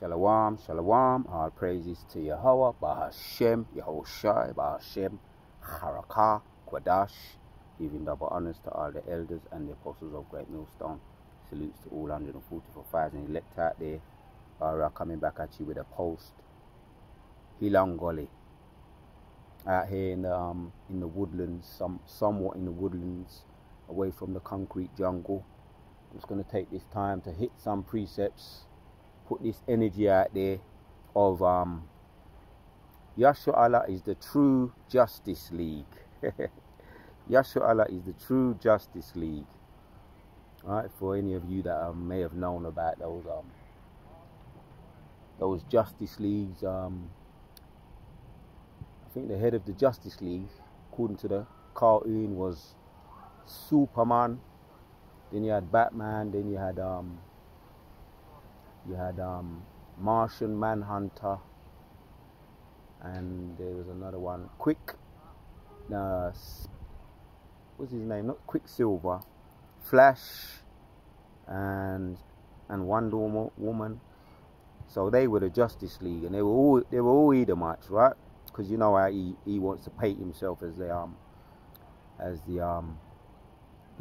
Shalom, shalom, all praises to Yahweh, Bahashem, Yahushai, Bahashem, Harakah, Quadash, giving double honors to all the elders and the apostles of Great Millstone. Salutes to all 144,000 elect out there. Coming back at you with a post. Hilangoli. Out here in the woodlands, somewhat in the woodlands, away from the concrete jungle. I'm just going to take this time to hit some precepts, put this energy out there of Yahshua Allah is the true Justice League. Yahshua Allah is the true Justice League. Alright, for any of you that may have known about those Justice Leagues, I think the head of the Justice League, according to the cartoon, was Superman. Then you had Batman. Then you had Martian Manhunter, and there was another one, what's his name? Not Quicksilver, Flash, and Wonder Woman. So they were the Justice League, and they were all Edomites, right? Because you know how he wants to paint himself as the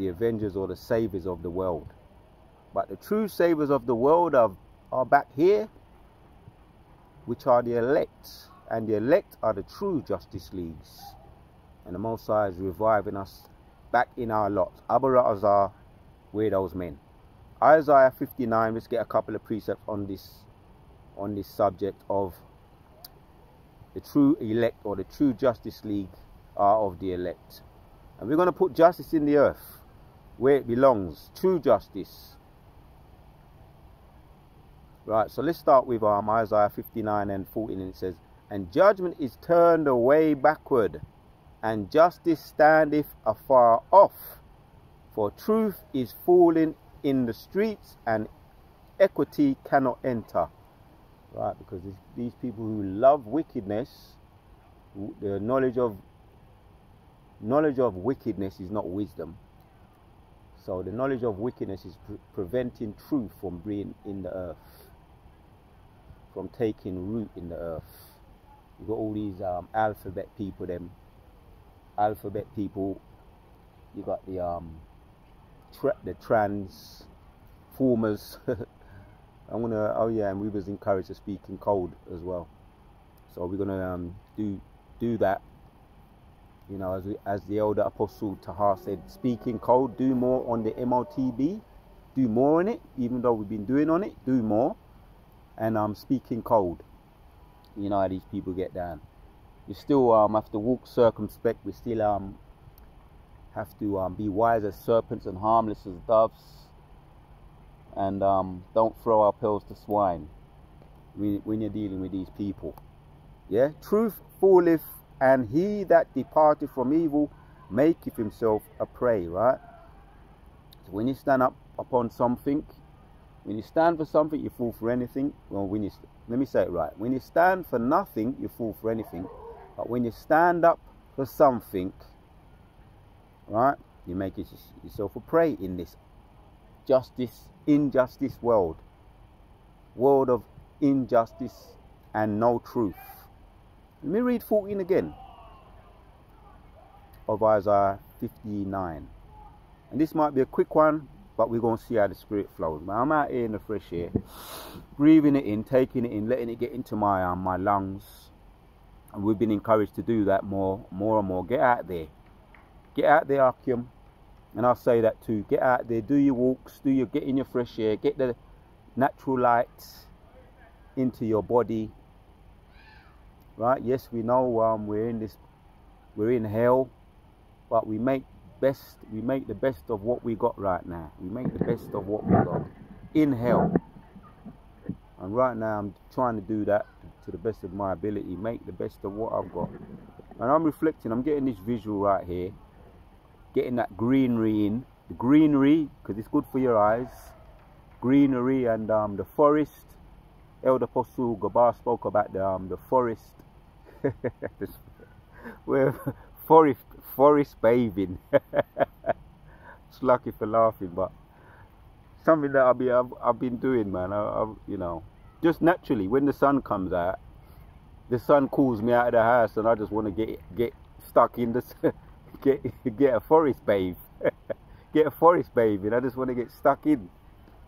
Avengers or the saviors of the world. But the true saviors of the world are back here, which are the elect. And the elect are the true Justice Leagues. And the Most High is reviving us back in our lots. Abba Ra'azar, we're those men. Isaiah 59, let's get a couple of precepts on this subject of the true elect, or the true Justice League are of the elect. And we're going to put justice in the earth where it belongs. True justice. Right, so let's start with Isaiah 59 and 14, and it says, "And judgment is turned away backward, and justice standeth afar off. For truth is fallen in the streets, and equity cannot enter." Right, because these people who love wickedness, the knowledge of wickedness is not wisdom. So the knowledge of wickedness is preventing truth from being in the earth, from taking root in the earth. You've got all these alphabet people, you got the transformers. And we was encouraged to speak in code as well. So we're gonna do that. You know, as the elder Apostle Tahar said, speak in code, do more on the MOTB, do more on it, even though we've been doing on it, do more, and speak in code. You know how these people get down. We still have to walk circumspect. We still have to be wise as serpents and harmless as doves, and don't throw our pearls to swine when you're dealing with these people. Yeah, truth falleth, and he that departeth from evil maketh himself a prey, right? So when you stand up upon something, when you stand for something, you fall for anything. Well, let me say it right. When you stand for nothing, you fall for anything. But when you stand up for something, right, you make yourself a prey in this injustice world of injustice and no truth. Let me read 14 again of Isaiah 59. And this might be a quick one, but we're going to see how the Spirit flows. Now, I'm out here in the fresh air, breathing it in, taking it in, letting it get into my lungs. And we've been encouraged to do that more and more. Get out there. Get out there, Akim. And I'll say that too. Get out there, do your walks, get in your fresh air, get the natural light into your body. Right? Yes, we know we're in hell, but we make the best of what we got right now. We make the best of what we got in hell. And right now I'm trying to do that to the best of my ability, make the best of what I've got. And I'm reflecting, I'm getting this visual right here, getting that greenery in, the greenery, because it's good for your eyes, greenery, and the forest. Elder Apostle Gabar spoke about the forest. We're forest bathing. It's lucky for laughing, but something that I've been doing, man. You know, just naturally, when the sun comes out, the sun cools me out of the house, and I just want to get stuck in the get a forest bathe, get a forest bathe, and I just want to get stuck in,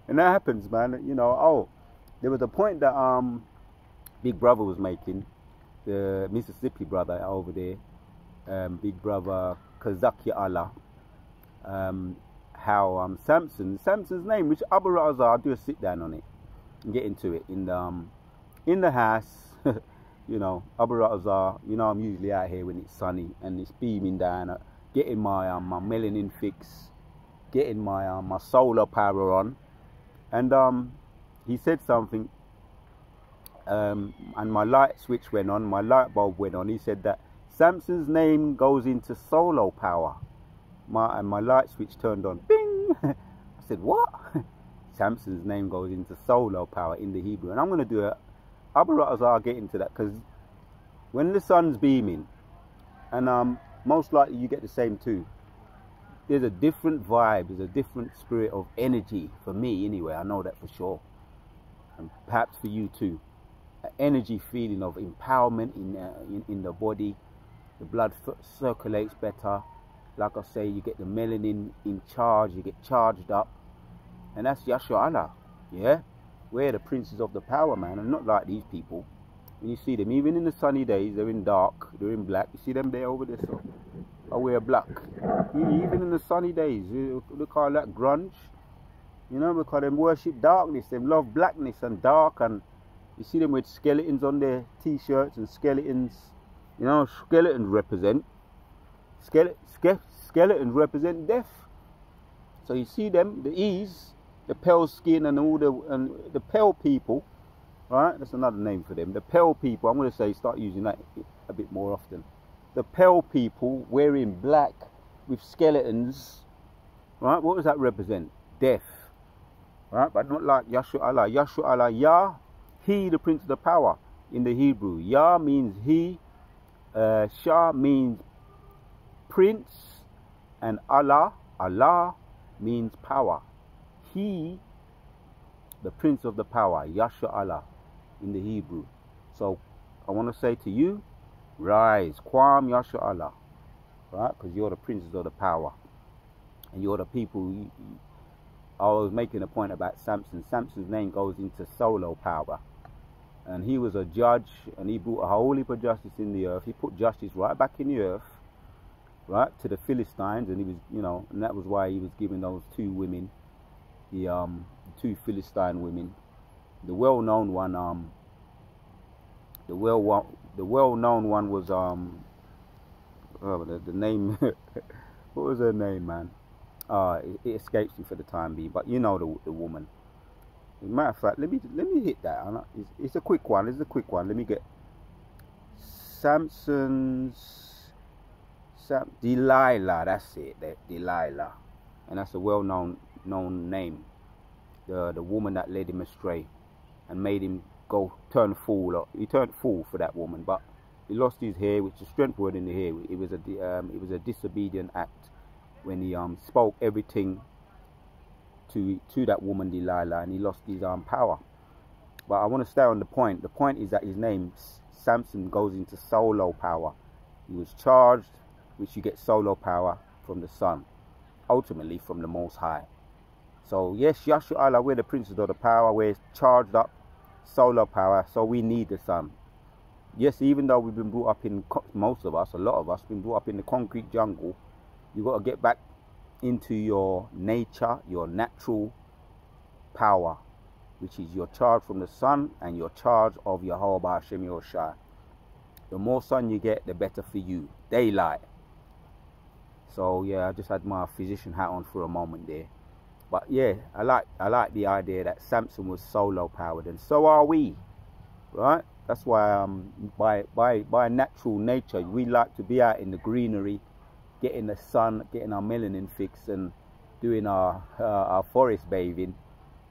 and that happens, man. You know, oh, there was a point that Big Brother was making, the Mississippi brother over there, Big Brother Kazaki Allah, how Samson's name, which Abu Razar, I'll do a sit down on it and get into it in the house. You know, Abu Razar, you know, I'm usually out here when it's sunny and it's beaming down, getting my my melanin fix, getting my my solar power on, and he said something, and my light switch went on, my light bulb went on. He said that Samson's name goes into solar power. And my light switch turned on. Bing! I said, what? Samson's name goes into solar power in the Hebrew. And I'm going to do it. Abu Razar, I'll get into that, because when the sun's beaming, and most likely you get the same too, there's a different vibe, there's a different spirit of energy, for me anyway, I know that for sure, and perhaps for you too. An energy feeling of empowerment in the body. The blood circulates better. Like I say, you get the melanin in charge, you get charged up, and that's Yahshua Allah. Yeah, we're the princes of the power, man, and not like these people. When you see them, even in the sunny days, they're in dark, they're in black. You see them there over there, so I wear black. Even in the sunny days, they call that grunge. You know, because them worship darkness, them love blackness and dark, and you see them with skeletons on their t-shirts, and skeletons, you know, skeletons represent skeletons represent death. So you see them, the ease, the pale skin, and all the pale people, right? That's another name for them. The pale people. I'm going to say start using that a bit more often. The pale people wearing black with skeletons, right? What does that represent? Death, right? But not like Yahshua Allah. Yahshua Allah, Yah, He, the Prince of the Power in the Hebrew. Yah means He. Shah means Prince, and Allah means power. He, the Prince of the Power, Yahshua Allah in the Hebrew. So I want to say to you, rise, Kwam Yahshua Allah, right? Because you're the princes of the power, and you're the people. I was making a point about Samson. Samson's name goes into solar power, and he was a judge, and he brought a whole heap of justice in the earth. He put justice right back in the earth, right, to the Philistines, and he was, you know, and that was why he was giving those two women, the two Philistine women, the well-known one, the well-known one was the name, what was her name, man? It escapes me for the time being, but you know the woman. As a matter of fact, let me hit that. It's a quick one. It's a quick one. Let me get Delilah. That's it. Delilah, and that's a well-known name. The woman that led him astray and made him turn fool. He turned fool for that woman, but he lost his hair, which is strength word in the hair. It was a disobedient act when he spoke everything to that woman Delilah, and he lost his power. But I want to stay on the point. The point is that his name Samson goes into solar power. He was charged, which you get solar power from the sun, ultimately from the Most High. So yes, Yahshua Allah, we're the princes of the power. We're charged up, solar power. So we need the sun. Yes, even though we've been brought up in, most of us, a lot of us, been brought up in the concrete jungle, you got to get back into your nature, your natural power, which is your charge from the sun and your charge of Yehovah Hashem Yoshai. The more sun you get, the better for you. Daylight. So yeah, I just had my physician hat on for a moment there. But yeah, I like the idea that Samson was solar powered, and so are we, right? That's why by natural nature we like to be out in the greenery, getting the sun, getting our melanin fix, and doing our forest bathing,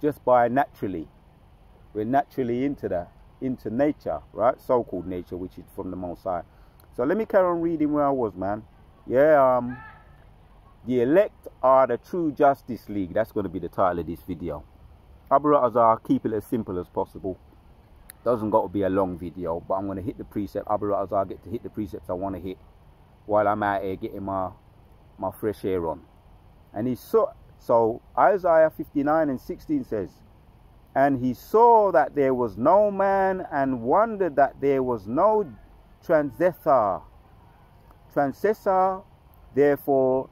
just by naturally. We're naturally into nature, right? So-called nature, which is from the Most High. So let me carry on reading where I was, man. Yeah, the elect are the true Justice League. That's going to be the title of this video. Abu Razar, keep it as simple as possible. Doesn't got to be a long video, but I'm going to hit the precept. Abba Ratazar get to hit the precepts I want to hit while I'm out here getting my fresh air on. And he saw, so Isaiah 59:16 says, and he saw that there was no man, and wondered that there was no transgressor. Therefore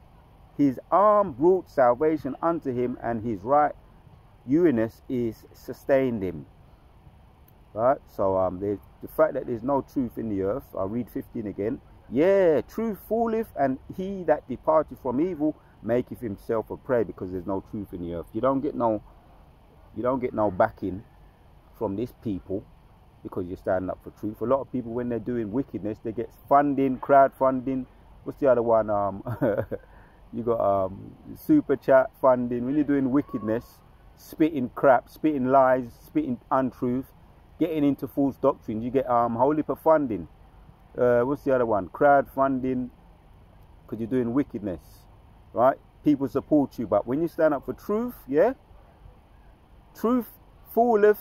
his arm brought salvation unto him, and his right Uranus is sustained him. Right, so the fact that there's no truth in the earth. I'll read 15 again. Yeah, truth falleth, and he that departed from evil maketh himself a prey, because there's no truth in the earth. You don't get no backing from this people because you're standing up for truth. A lot of people, when they're doing wickedness, they get funding, crowdfunding. What's the other one? You got super chat funding. When you're doing wickedness, spitting crap, spitting lies, spitting untruth, getting into false doctrines, you get whole heap of funding. What's the other one? Crowdfunding, because you're doing wickedness, right? People support you, but when you stand up for truth, yeah, truth falleth,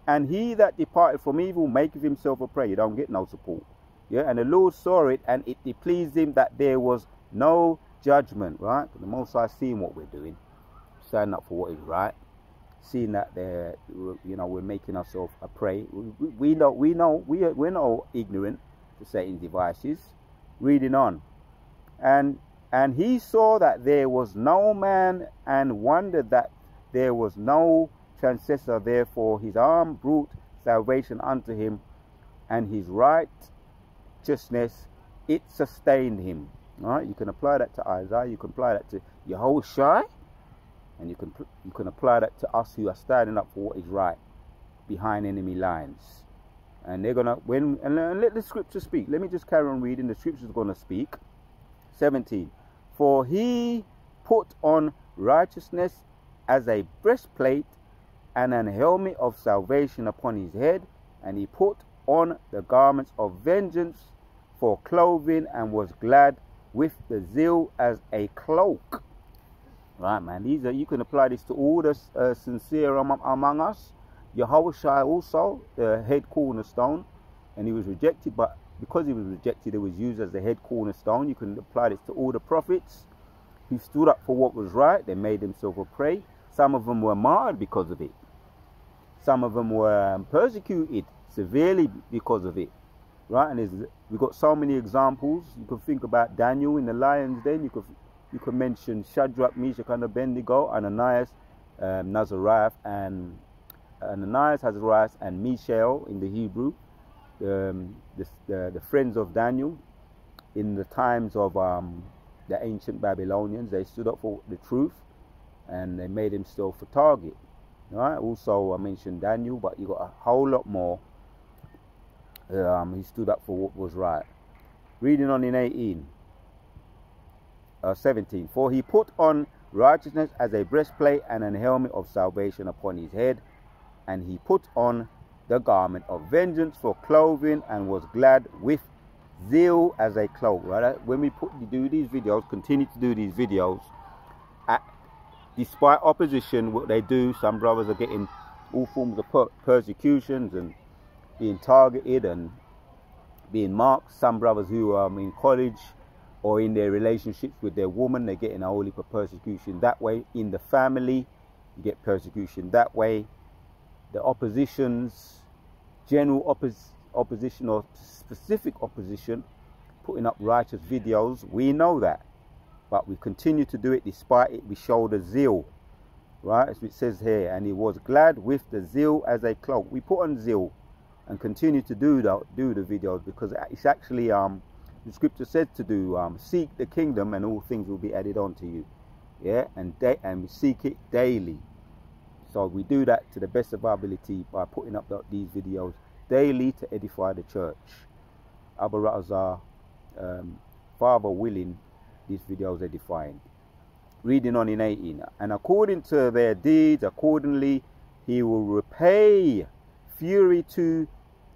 and he that departed from evil maketh himself a prey. You don't get no support, yeah. And the Lord saw it, and it displeased him that there was no judgment, right? The Most High seeing what we're doing, standing up for what is right, seeing that we're making ourselves a prey. We're not ignorant to Satan's devices. Reading on, and he saw that there was no man, and wondered that there was no transgressor. Therefore his arm brought salvation unto him, and his righteousness it sustained him. All right, you can apply that to Isaiah. You can apply that to Yahushua. And you can apply that to us who are standing up for what is right behind enemy lines. And they're gonna and let the scripture speak. Let me just carry on reading. The scripture's gonna speak. 17. For he put on righteousness as a breastplate, and an helmet of salvation upon his head, and he put on the garments of vengeance for clothing, and was glad with the zeal as a cloak. Right, man, you can apply this to all the sincere among us. Yahushua also, the head cornerstone, and he was rejected, but because he was rejected, it was used as the head cornerstone. You can apply this to all the prophets who stood up for what was right. They made themselves a prey. Some of them were martyred because of it. Some of them were persecuted severely because of it. Right, and we've got so many examples. You can think about Daniel in the lion's den. You can mention Shadrach, Meshach, and Abednego, Ananias, Nazariah, and Ananias, Azariah, and Mishael in the Hebrew, the friends of Daniel in the times of the ancient Babylonians. They stood up for the truth, and they made themselves a target. Right? Also, I mentioned Daniel, but you got a whole lot more. He stood up for what was right. Reading on in 17. For he put on righteousness as a breastplate, and an helmet of salvation upon his head, and he put on the garment of vengeance for clothing, and was glad with zeal as a cloak. Right? When we do these videos, continue to do these videos, despite opposition, what they do, some brothers are getting all forms of persecutions and being targeted and being marked. Some brothers who are in college or in their relationships with their woman, they're getting a whole heap of persecution that way. In the family, you get persecution that way. The oppositions, general opposition or specific opposition, putting up righteous videos, we know that. But we continue to do it despite it. We show the zeal. Right, as it says here, and he was glad with the zeal as a cloak. We put on zeal and continue to do the videos, because it's actually the scripture said to do seek the kingdom, and all things will be added on to you. Yeah, and we seek it daily. So we do that to the best of our ability by putting up these videos daily to edify the church. Abba Ratazar, Father willing, these videos are edifying. Reading on in 18. And according to their deeds, accordingly, he will repay fury to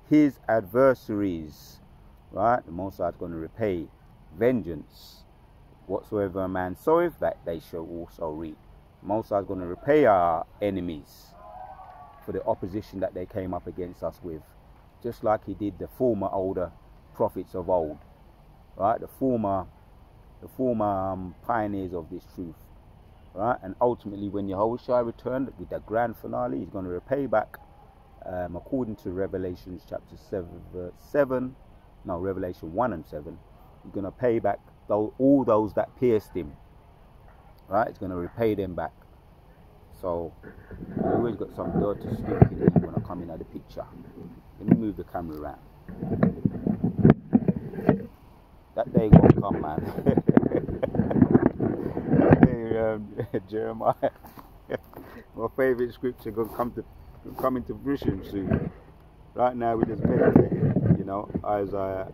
his adversaries. Right? The Most High is going to repay vengeance. Whatsoever a man soweth, that they shall also reap. The Most High is going to repay our enemies. for the opposition that they came up against us with, just like he did the former older prophets of old, right? The former pioneers of this truth, right? And ultimately, when Yahushua returned with the grand finale, he's going to repay back, according to Revelation chapter 7, Revelation 1 and 7. He's going to pay back all those that pierced him, right? He's going to repay them back. So you always got some dirty stick in you when I come in at the picture. Let me move the camera around. That day won't come, man. That day, Jeremiah, my favorite scripture, gonna come into fruition soon. Right now we just meditate, you know, Isaiah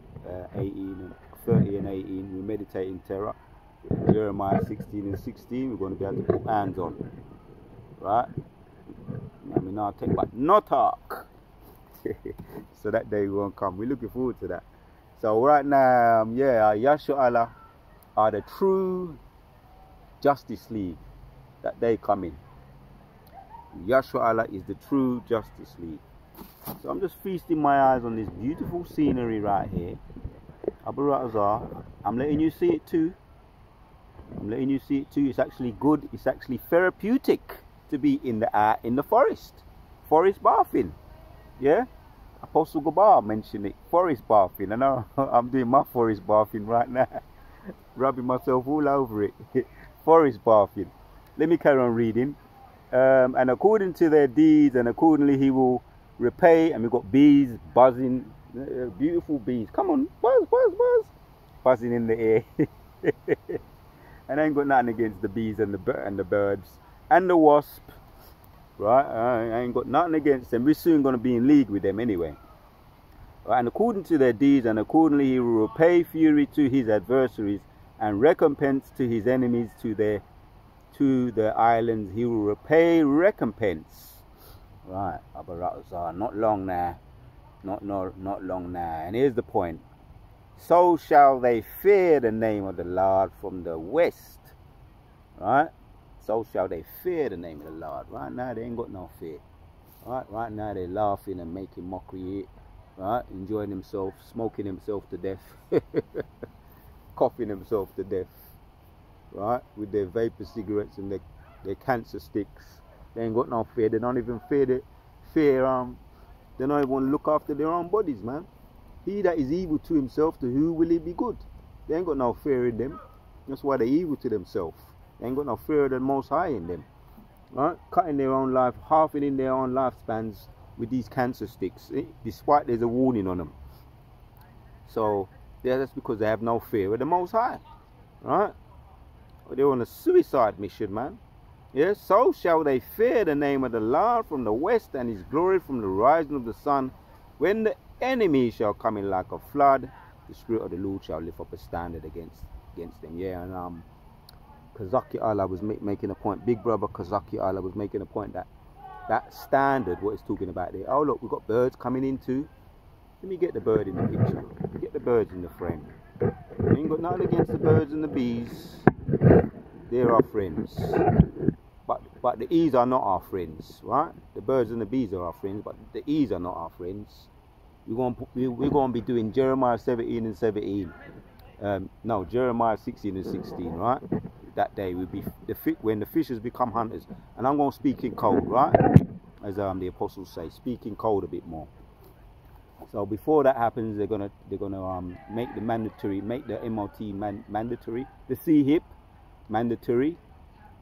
30 and 18. We meditate in terror. Jeremiah 16 and 16. We're going to be able to put hands on, right? I mean, I'll take back no talk. So that day won't come. We're looking forward to that. So right now, Yahshua Allah are the true Justice League. That day coming. Yahshua Allah is the true Justice League. So I'm just feasting my eyes on this beautiful scenery right here. Abu Razar, I'm letting you see it too. It's actually good. It's actually therapeutic to be in the forest bathing. Yeah, Apostle Gabar mentioned it. Forest bathing. I know I'm doing my forest bathing right now, rubbing myself all over it. Forest bathing. Let me carry on reading. And according to their deeds, and accordingly he will repay. And we've got bees buzzing, beautiful bees. Come on, buzz, buzzing in the air. And I ain't got nothing against the bees and the birds and the wasp, right? I ain't got nothing against them. We're soon going to be in league with them anyway. Right? And according to their deeds, and accordingly he will repay fury to his adversaries, and recompense to his enemies to the islands. He will repay recompense. Right, Abarazar, not long now. Not long now. And here's the point. So shall they fear the name of the Lord from the west. Right? So shall they fear the name of the Lord. Right now they ain't got no fear. Right now they're laughing and making mockery. Right? Enjoying themselves, smoking themselves to death. Coughing themselves to death. Right? With their vapor cigarettes and their cancer sticks. They ain't got no fear. They don't even fear they don't even want to look after their own bodies, man. He that is evil to himself, to who will he be good? They ain't got no fear in them. That's why they're evil to themselves. They ain't got no fear of the Most High in them. Right? Cutting their own life, halving in their own lifespans with these cancer sticks, despite there's a warning on them. So that's because they have no fear of the Most High. Right? They're on a suicide mission, man. Yes, so shall they fear the name of the Lord from the west, and his glory from the rising of the sun. When the enemy shall come in like a flood, the Spirit of the Lord shall lift up a standard against them. Yeah, and Kazaki Allah was making a point. Big brother Kazaki Allah was making a point that standard, what it's talking about there. Oh look, we've got birds coming in too. Let me get the bird in the picture. Get the birds in the frame. We ain't got nothing against the birds and the bees. They're our friends. But the E's are not our friends, right? The birds and the bees are our friends, but the E's are not our friends. We're going to be doing Jeremiah 17 and 17. No, Jeremiah 16 and 16, right? That day will be when the fishers become hunters. And I'm going to speak in code, right? As the apostles say, speak in code a bit more. So before that happens, they're gonna make the MOT mandatory, the C-HIP mandatory,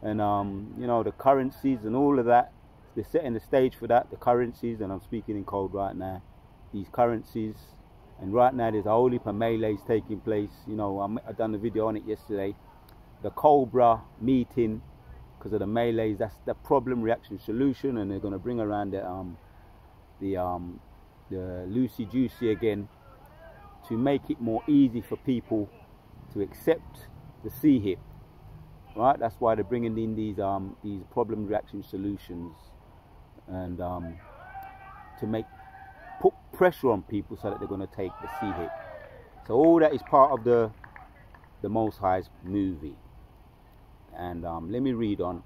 and the currencies and all of that. They're setting the stage for that, the currencies, and I'm speaking in code right now. These currencies, and right now there's a whole heap of melees taking place. I done a video on it yesterday. The Cobra meeting, because of the melees, that's the problem reaction solution, and they're going to bring around the Lucy Juicy again to make it more easy for people to accept the C-HIP. Right, that's why they're bringing in these problem reaction solutions, and to put pressure on people so that they're going to take the C-HIP. So all that is part of the Most High's movie. And let me read on.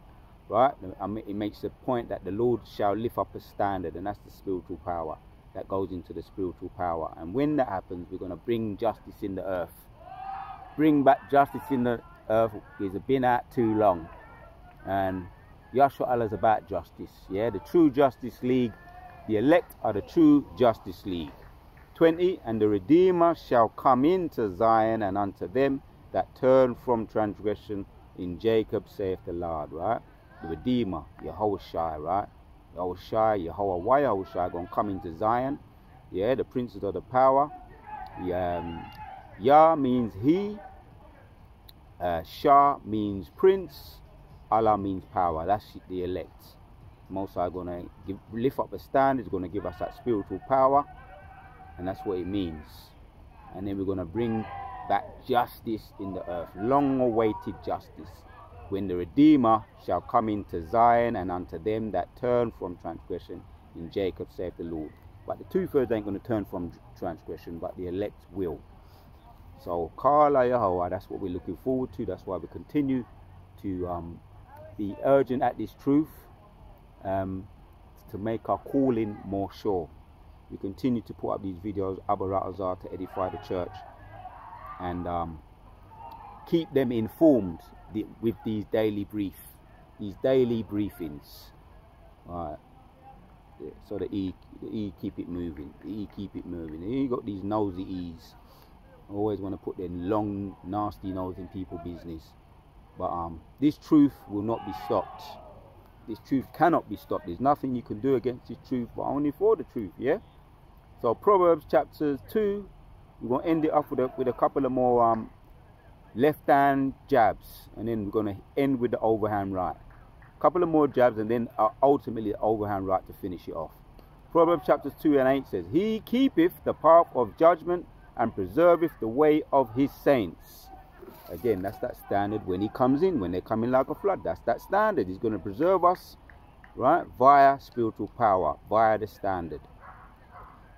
right? I mean, it makes the point that the Lord shall lift up a standard, and that's the spiritual power that goes into the spiritual power. And when that happens, we're going to bring justice in the earth. Bring back justice in the earth. It's been out too long. And Yahshua Allah is about justice. Yeah, the true Justice League. The elect are the true Justice League. 20, and the Redeemer shall come into Zion, and unto them that turn from transgression in Jacob, saith the Lord, right? The Redeemer, Yahushua, right? Yahushua, Yahweh, Yahushua going to come into Zion. Yeah, the princes of the power. Yah means he. Shah means prince. Allah means power. That's the elect. Most High going to lift up a stand. Is going to give us that spiritual power. And that's what it means. And then we're going to bring back justice in the earth. Long awaited justice. When the Redeemer shall come into Zion, and unto them that turn from transgression in Jacob, saith the Lord. But the 2/3 ain't going to turn from transgression, but the elect will. So, Kala Yahweh, that's what we're looking forward to. That's why we continue to be urgent at this truth, to make our calling more sure. We continue to put up these videos, Abaratazar, to edify the church, and keep them informed with these daily briefings, right? So the E keep it moving, the E keep it moving. And you got these nosy E's, always want to put their long, nasty nose in people's business. But this truth will not be stopped. This truth cannot be stopped. There's nothing you can do against this truth, but only for the truth. Yeah. So Proverbs chapter 2, we're going to end it off with a couple of more left hand jabs, and then we're going to end with the overhand right. A couple of more jabs, and then ultimately the overhand right to finish it off. Proverbs chapters 2 and 8 says, He keepeth the path of judgment, and preserveth the way of his saints. Again, that's that standard when he comes in, when they come in like a flood. That's that standard. He's going to preserve us, right, via spiritual power, via the standard.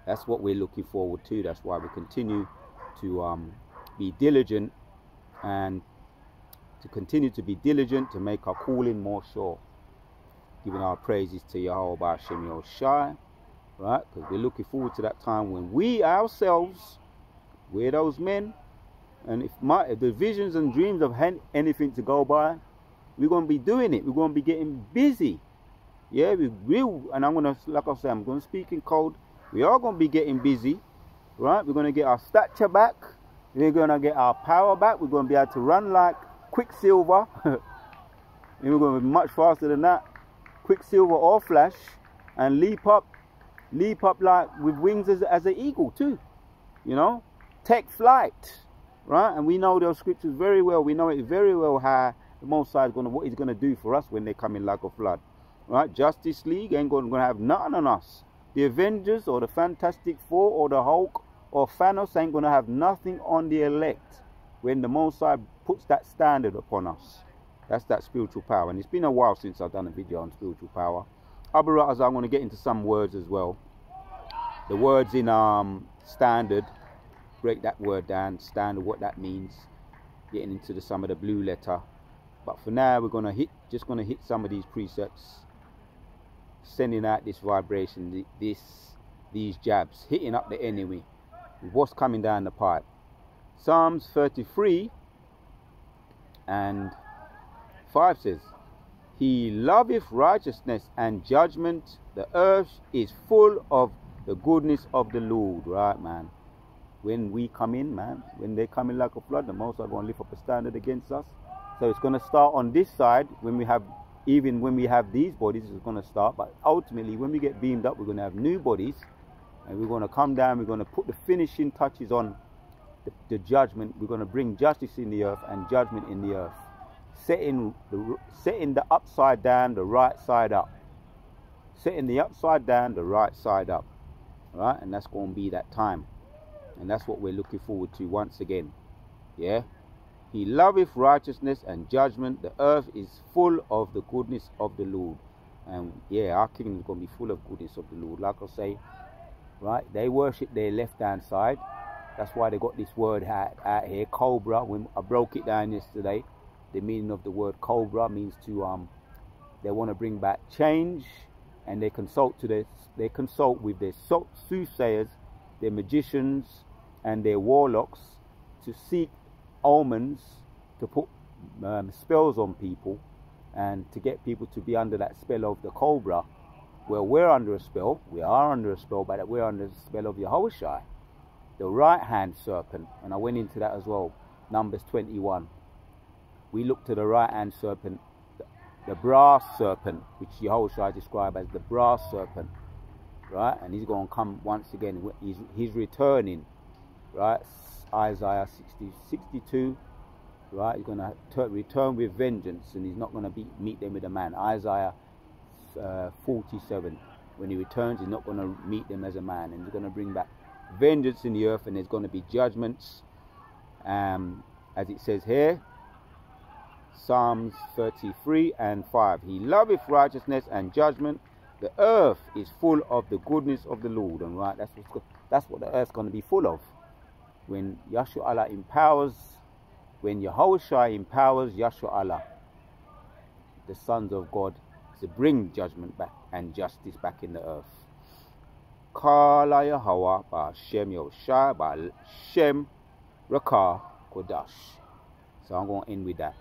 That's what we're looking forward to. That's why we continue to be diligent, and to continue to be diligent to make our calling more sure. Giving our praises to Yahweh B'Hashem Yahushai, right? Because we're looking forward to that time when we ourselves, we're those men, and if the visions and dreams of anything to go by, we're going to be doing it. We're going to be getting busy. Yeah, we will. And I'm going to, like I said, I'm going to speak in code. We are going to be getting busy, right? We're going to get our stature back. We're going to get our power back. We're going to be able to run like Quicksilver. And we're going to be much faster than that. Quicksilver or Flash. And leap up like with wings as an eagle too. You know? Take flight. Right? And we know those scriptures very well. We know it very well how the Most High is going to, what he's going to do for us when they come in like a flood. Right? Justice League ain't going to have nothing on us. The Avengers or the Fantastic Four or the Hulk or Thanos ain't going to have nothing on the elect when the Most High puts that standard upon us. That's that spiritual power. And it's been a while since I've done a video on spiritual power. Abaratazar, I'm going to get into some words as well. The words in standard, break that word down, standard, what that means. Getting into some of the blue letter. But for now, we're going to just going to hit some of these precepts. Sending out this vibration, these jabs, hitting up the enemy with what's coming down the pipe. Psalms 33 and 5 says, He loveth righteousness and judgment. The earth is full of the goodness of the Lord. Right, man? When we come in, man, when they come in like a flood, the Most High going to lift up a standard against us. So it's going to start on this side when we have, even when we have these bodies, it's going to start. But ultimately, when we get beamed up, we're going to have new bodies. And we're going to come down, we're going to put the finishing touches on the judgment. We're going to bring justice in the earth and judgment in the earth. Setting the upside down, the right side up. Setting the upside down, the right side up. Right? And that's going to be that time. And that's what we're looking forward to once again. Yeah? He loveth righteousness and judgment. The earth is full of the goodness of the Lord. And yeah, our kingdom is going to be full of goodness of the Lord. Like I say, right? They worship their left-hand side. That's why they got this word out here, cobra. When I broke it down yesterday, the meaning of the word cobra means to They want to bring back change, and they consult with their soothsayers, their magicians, and their warlocks to seek omens, to put spells on people, and to get people to be under that spell of the cobra. Well, we're under a spell. We are under a spell, but we're under the spell of Yahushua, the right-hand serpent. And I went into that as well. Numbers 21. We look to the right-hand serpent, the brass serpent, which Yahushua described as the brass serpent, right? And he's going to come once again. He's returning, right? Isaiah 62, right? He's going to return with vengeance, and he's not going to meet them with a man. Isaiah 47, when he returns, he's not going to meet them as a man, and he's going to bring back vengeance in the earth, and there's going to be judgments, as it says here, Psalms 33 and 5. He loveth righteousness and judgment. The earth is full of the goodness of the Lord. And right, that's what the earth's going to be full of. When Yahshua Allah empowers, when Yahushua empowers Yahshua Allah, the sons of God, to bring judgment back and justice back in the earth. Kala Yahweh ba Shem Yahushua ba Shem Rakah Kodash. So I'm going to end with that.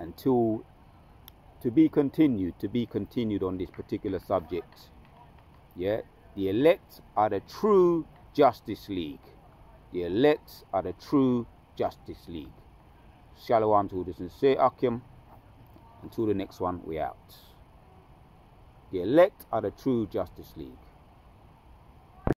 Until to be continued on this particular subject. Yeah, the elect are the true Justice League. The elect are the true Justice League. Shalom to the sincere Akim. Until the next one, we out. The elect are the true Justice League.